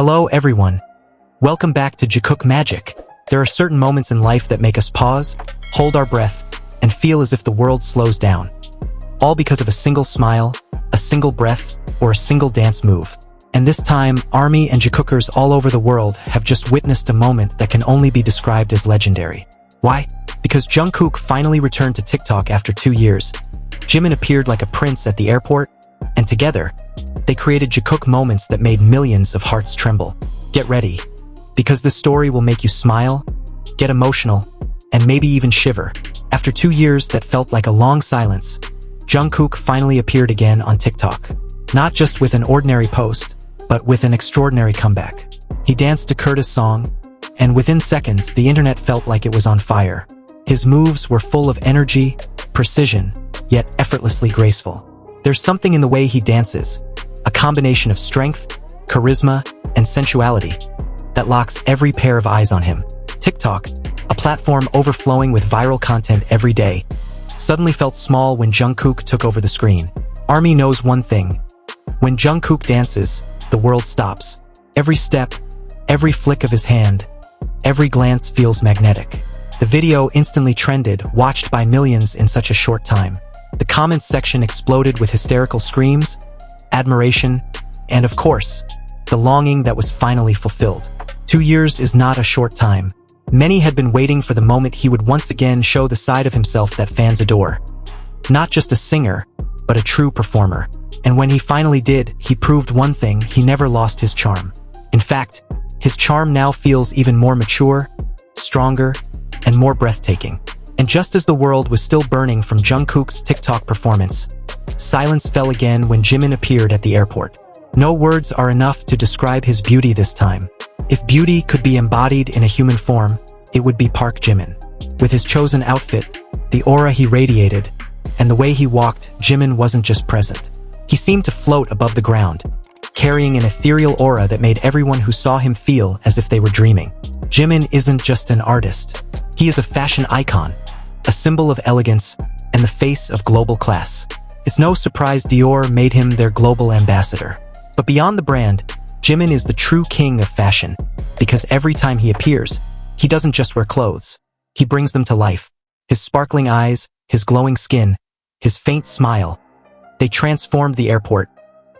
Hello everyone. Welcome back to Jikook Magic. There are certain moments in life that make us pause, hold our breath, and feel as if the world slows down. All because of a single smile, a single breath, or a single dance move. And this time, ARMY and Jikookers all over the world have just witnessed a moment that can only be described as legendary. Why? Because Jungkook finally returned to TikTok after 2 years. Jimin appeared like a prince at the airport, and together, they created Jikook moments that made millions of hearts tremble. Get ready, because this story will make you smile, get emotional, and maybe even shiver. After 2 years that felt like a long silence, Jungkook finally appeared again on TikTok. Not just with an ordinary post, but with an extraordinary comeback. He danced to Kurta's song, and within seconds, the internet felt like it was on fire. His moves were full of energy, precision, yet effortlessly graceful. There's something in the way he dances, a combination of strength, charisma, and sensuality that locks every pair of eyes on him. TikTok, a platform overflowing with viral content every day, suddenly felt small when Jungkook took over the screen. ARMY knows one thing. When Jungkook dances, the world stops. Every step, every flick of his hand, every glance feels magnetic. The video instantly trended, watched by millions in such a short time. The comments section exploded with hysterical screams, admiration, and of course, the longing that was finally fulfilled. 2 years is not a short time. Many had been waiting for the moment he would once again show the side of himself that fans adore. Not just a singer, but a true performer. And when he finally did, he proved one thing: he never lost his charm. In fact, his charm now feels even more mature, stronger, and more breathtaking. And just as the world was still burning from Jungkook's TikTok performance, silence fell again when Jimin appeared at the airport. No words are enough to describe his beauty this time. If beauty could be embodied in a human form, it would be Park Jimin. With his chosen outfit, the aura he radiated, and the way he walked, Jimin wasn't just present. He seemed to float above the ground, carrying an ethereal aura that made everyone who saw him feel as if they were dreaming. Jimin isn't just an artist. He is a fashion icon, a symbol of elegance, and the face of global class. It's no surprise Dior made him their global ambassador. But beyond the brand, Jimin is the true king of fashion, because every time he appears, he doesn't just wear clothes. He brings them to life. His sparkling eyes, his glowing skin, his faint smile, they transformed the airport,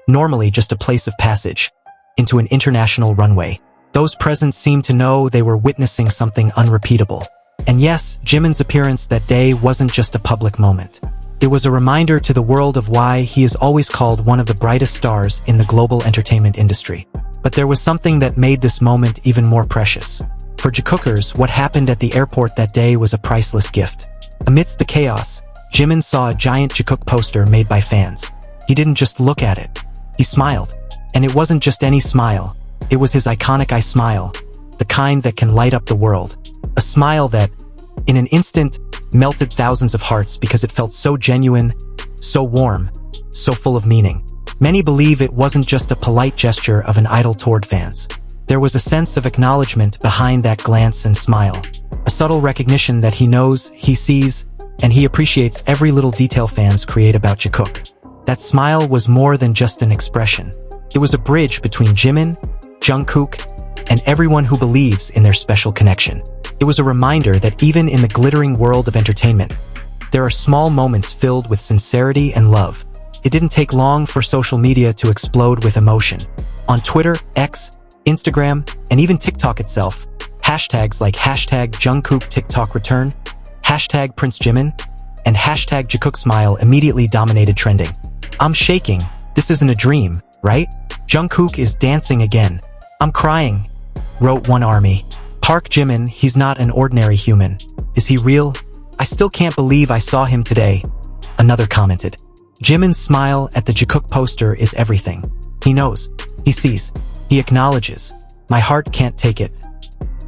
normally just a place of passage, into an international runway. Those present seemed to know they were witnessing something unrepeatable. And yes, Jimin's appearance that day wasn't just a public moment. It was a reminder to the world of why he is always called one of the brightest stars in the global entertainment industry. But there was something that made this moment even more precious. For Jikookers, what happened at the airport that day was a priceless gift. Amidst the chaos, Jimin saw a giant Jikook poster made by fans. He didn't just look at it. He smiled. And it wasn't just any smile. It was his iconic eye smile, the kind that can light up the world. A smile that, in an instant, melted thousands of hearts because it felt so genuine, so warm, so full of meaning. Many believe it wasn't just a polite gesture of an idol toward fans. There was a sense of acknowledgement behind that glance and smile. A subtle recognition that he knows, he sees, and he appreciates every little detail fans create about Jikook. That smile was more than just an expression. It was a bridge between Jimin, Jungkook, and everyone who believes in their special connection. It was a reminder that even in the glittering world of entertainment, there are small moments filled with sincerity and love. It didn't take long for social media to explode with emotion. On Twitter, Instagram, and even TikTok itself, hashtags like #Jungkook TikTok return, #Prince Jimin, and #Jikook smile immediately dominated trending. "I'm shaking. This isn't a dream, right? Jungkook is dancing again. I'm crying," wrote one ARMY. "Park Jimin, he's not an ordinary human. Is he real? I still can't believe I saw him today," another commented. Jimin's smile at the Jikook poster is everything. He knows. He sees. He acknowledges. "My heart can't take it,"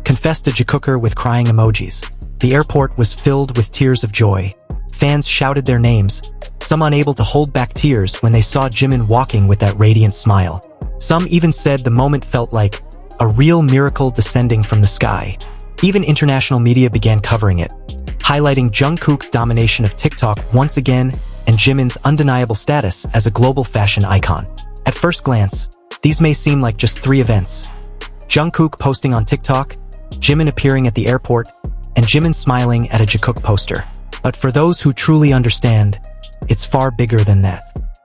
confessed a Jikooker with crying emojis. The airport was filled with tears of joy. Fans shouted their names, some unable to hold back tears when they saw Jimin walking with that radiant smile. Some even said the moment felt like a real miracle descending from the sky. Even international media began covering it, highlighting Jungkook's domination of TikTok once again and Jimin's undeniable status as a global fashion icon. At first glance, these may seem like just 3 events, Jungkook posting on TikTok, Jimin appearing at the airport, and Jimin smiling at a Jikook poster. But for those who truly understand, it's far bigger than that.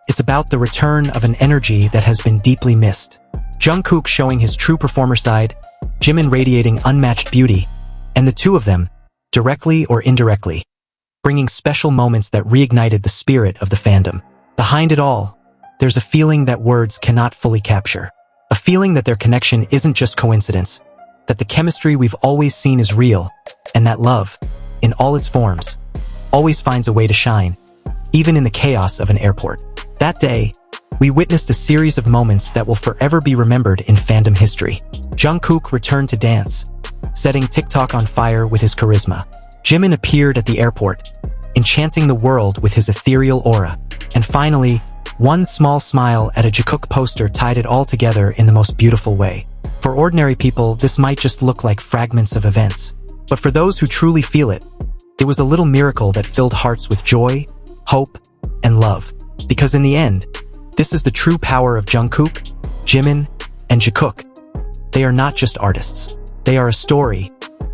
It's about the return of an energy that has been deeply missed. Jungkook showing his true performer side, Jimin radiating unmatched beauty, and the two of them, directly or indirectly, bringing special moments that reignited the spirit of the fandom. Behind it all, there's a feeling that words cannot fully capture. A feeling that their connection isn't just coincidence, that the chemistry we've always seen is real, and that love, in all its forms, always finds a way to shine, even in the chaos of an airport. That day, we witnessed a series of moments that will forever be remembered in fandom history. Jungkook returned to dance, setting TikTok on fire with his charisma. Jimin appeared at the airport, enchanting the world with his ethereal aura. And finally, one small smile at a Jikook poster tied it all together in the most beautiful way. For ordinary people, this might just look like fragments of events. But for those who truly feel it, it was a little miracle that filled hearts with joy, hope, and love. Because in the end, this is the true power of Jungkook, Jimin, and Jikook. They are not just artists. They are a story,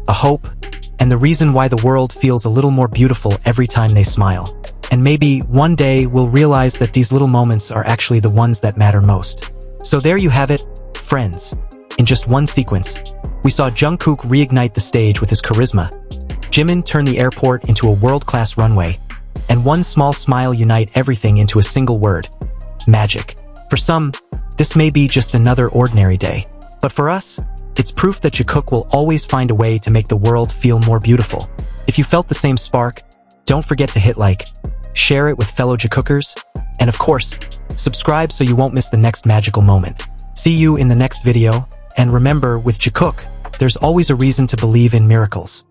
a hope, and the reason why the world feels a little more beautiful every time they smile. And maybe one day we'll realize that these little moments are actually the ones that matter most. So there you have it, friends. In just one sequence, we saw Jungkook reignite the stage with his charisma, Jimin turn the airport into a world-class runway, and one small smile unite everything into a single word: magic. For some, this may be just another ordinary day. But for us, it's proof that Jikook will always find a way to make the world feel more beautiful. If you felt the same spark, don't forget to hit like, share it with fellow Jikookers, and of course, subscribe so you won't miss the next magical moment. See you in the next video, and remember, with Jikook, there's always a reason to believe in miracles.